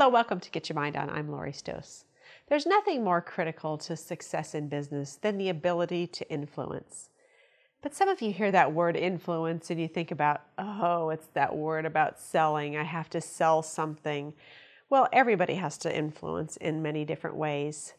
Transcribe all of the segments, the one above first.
Hello, welcome to Get Your Mind On. I'm Lori Stoss. There's nothing more critical to success in business than the ability to influence. But some of you hear that word influence and you think about, oh, it's that word about selling. I have to sell something. Well, everybody has to influence in many different ways.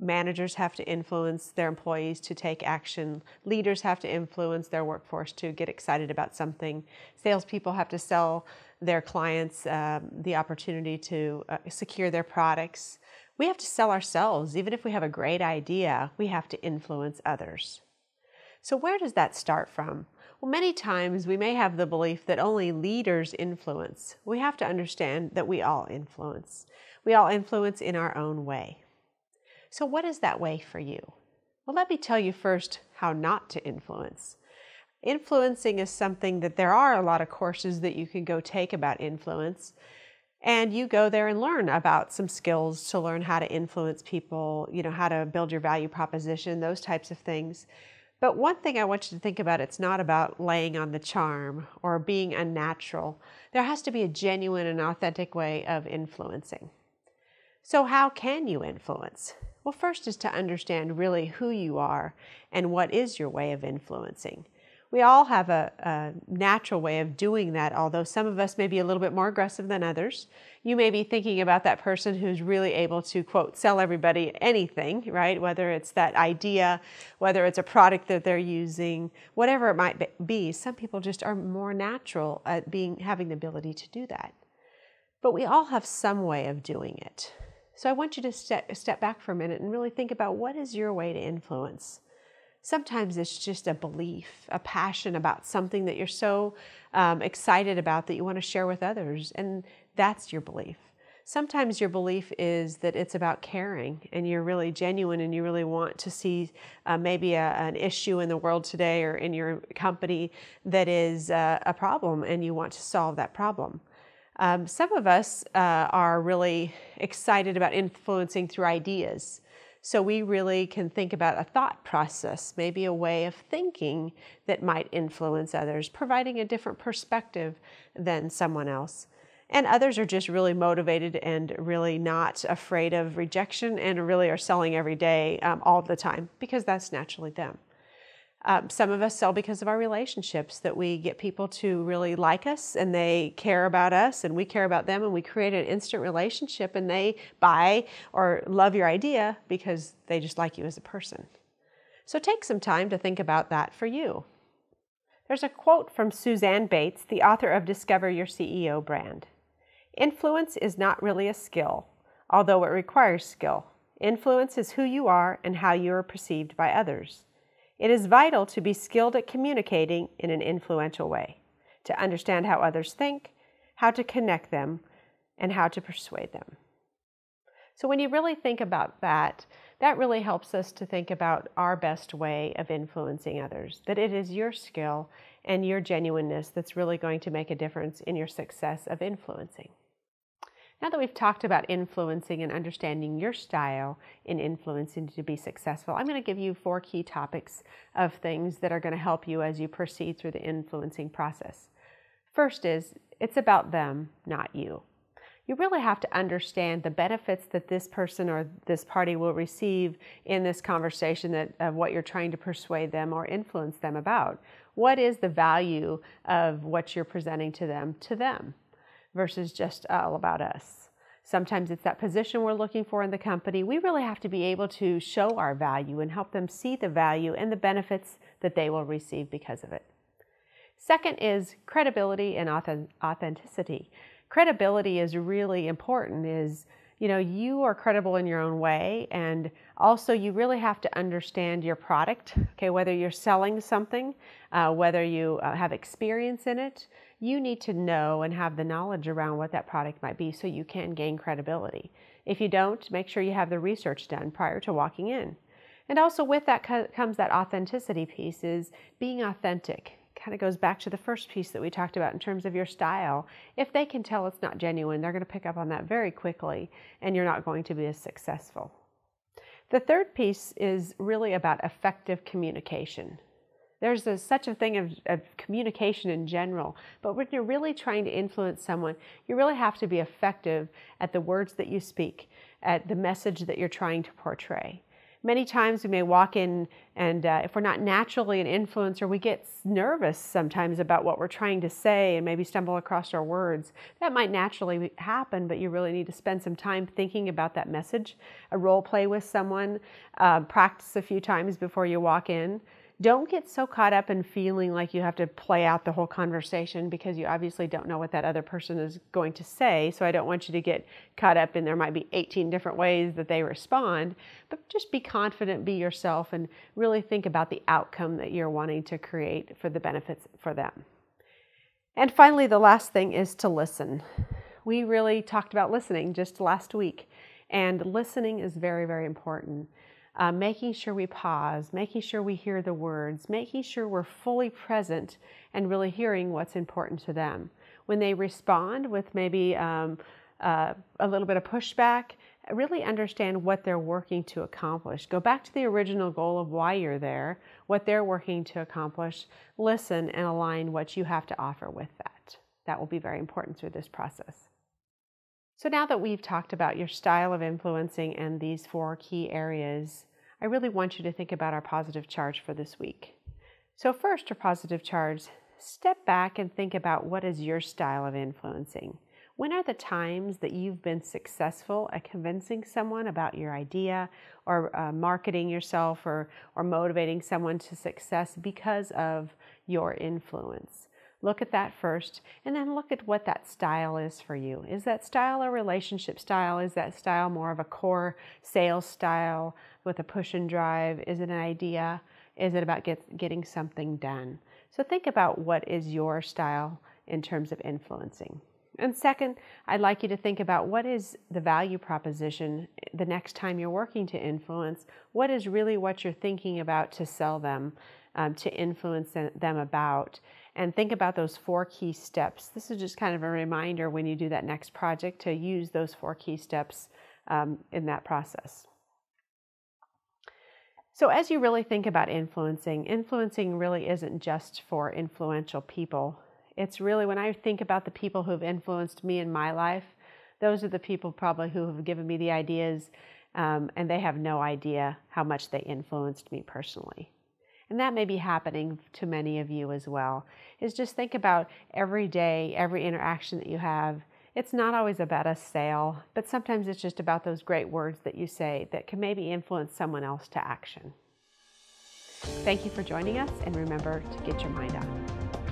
Managers have to influence their employees to take action. Leaders have to influence their workforce to get excited about something. Salespeople have to sell their clients the opportunity to secure their products. We have to sell ourselves. Even if we have a great idea, we have to influence others. So where does that start from? Well, many times we may have the belief that only leaders influence. We have to understand that we all influence. We all influence in our own way. So what is that way for you? Well, let me tell you first how not to influence. Influencing is something that there are a lot of courses that you can go take about influence, and you go there and learn about some skills to learn how to influence people, how to build your value proposition, those types of things. But one thing I want you to think about, it's not about laying on the charm or being unnatural. There has to be a genuine and authentic way of influencing. So how can you influence? Well, first is to understand really who you are and what is your way of influencing. We all have a natural way of doing that, although some of us may be a little bit more aggressive than others. You may be thinking about that person who's really able to, quote, sell everybody anything, right? Whether it's that idea, whether it's a product that they're using, whatever it might be. Some people just are more natural at having the ability to do that. But we all have some way of doing it. So I want you to step back for a minute and really think about what is your way to influence. Sometimes it's just a belief, a passion about something that you're so excited about that you want to share with others, and that's your belief. Sometimes your belief is that it's about caring and you're really genuine and you really want to see maybe an issue in the world today or in your company that is a problem and you want to solve that problem. Some of us are really excited about influencing through ideas. So we really can think about a thought process, maybe a way of thinking that might influence others, providing a different perspective than someone else. And others are just really motivated and really not afraid of rejection and really are selling every day all the time because that's naturally them. Some of us sell because of our relationships, that we get people to really like us and they care about us and we care about them, and we create an instant relationship and they buy or love your idea because they just like you as a person. So take some time to think about that for you. There's a quote from Suzanne Bates, the author of Discover Your CEO Brand. Influence is not really a skill, although it requires skill. Influence is who you are and how you are perceived by others. It is vital to be skilled at communicating in an influential way, to understand how others think, how to connect them, and how to persuade them. So when you really think about that, that really helps us to think about our best way of influencing others, that it is your skill and your genuineness that's really going to make a difference in your success of influencing. Now that we've talked about influencing and understanding your style in influencing to be successful, I'm going to give you 4 key topics of things that are going to help you as you proceed through the influencing process. First is, it's about them, not you. You really have to understand the benefits that this person or this party will receive in this conversation of what you're trying to persuade them or influence them about. What is the value of what you're presenting to them? Versus just all about us. Sometimes it's that position we're looking for in the company. We really have to be able to show our value and help them see the value and the benefits that they will receive because of it. Second is credibility and authenticity. Credibility is really important. You are credible in your own way, and also you really have to understand your product, okay, whether you're selling something, whether you have experience in it. You need to know and have the knowledge around what that product might be so you can gain credibility. If you don't, make sure you have the research done prior to walking in. And also with that comes that authenticity piece, is being authentic. Kind of goes back to the first piece that we talked about in terms of your style. If they can tell it's not genuine, they're going to pick up on that very quickly and you're not going to be as successful. The third piece is really about effective communication. There's such a thing of communication in general, but when you're really trying to influence someone, you really have to be effective at the words that you speak, at the message that you're trying to portray. Many times we may walk in and if we're not naturally an influencer, we get nervous sometimes about what we're trying to say and maybe stumble across our words. That might naturally happen, but you really need to spend some time thinking about that message, a role play with someone, practice a few times before you walk in. Don't get so caught up in feeling like you have to play out the whole conversation because you obviously don't know what that other person is going to say. So I don't want you to get caught up in there might be 18 different ways that they respond, but just be confident, be yourself, and really think about the outcome that you're wanting to create for the benefits for them. And finally, the last thing is to listen. We really talked about listening just last week, and listening is very, very important. Making sure we pause, making sure we hear the words, making sure we're fully present and really hearing what's important to them. When they respond with maybe a little bit of pushback, really understand what they're working to accomplish. Go back to the original goal of why you're there, what they're working to accomplish. Listen and align what you have to offer with that. That will be very important through this process. So now that we've talked about your style of influencing and these 4 key areas, I really want you to think about our positive charge for this week. So first, our positive charge, step back and think about what is your style of influencing. When are the times that you've been successful at convincing someone about your idea or marketing yourself or motivating someone to success because of your influence? Look at that first, and then look at what that style is for you. Is that style a relationship style? Is that style more of a core sales style with a push and drive? Is it an idea? Is it about getting something done? So think about what is your style in terms of influencing. And second, I'd like you to think about what is the value proposition the next time you're working to influence. What is really what you're thinking about to sell them, to influence them about? And think about those 4 key steps. This is just kind of a reminder when you do that next project to use those 4 key steps in that process. So as you really think about influencing really isn't just for influential people. It's really, when I think about the people who've influenced me in my life, those are the people probably who have given me the ideas, and they have no idea how much they influenced me personally. And that may be happening to many of you as well, is just think about every day, every interaction that you have. It's not always about a sale, but sometimes it's just about those great words that you say that can maybe influence someone else to action. Thank you for joining us, and remember to get your mind on.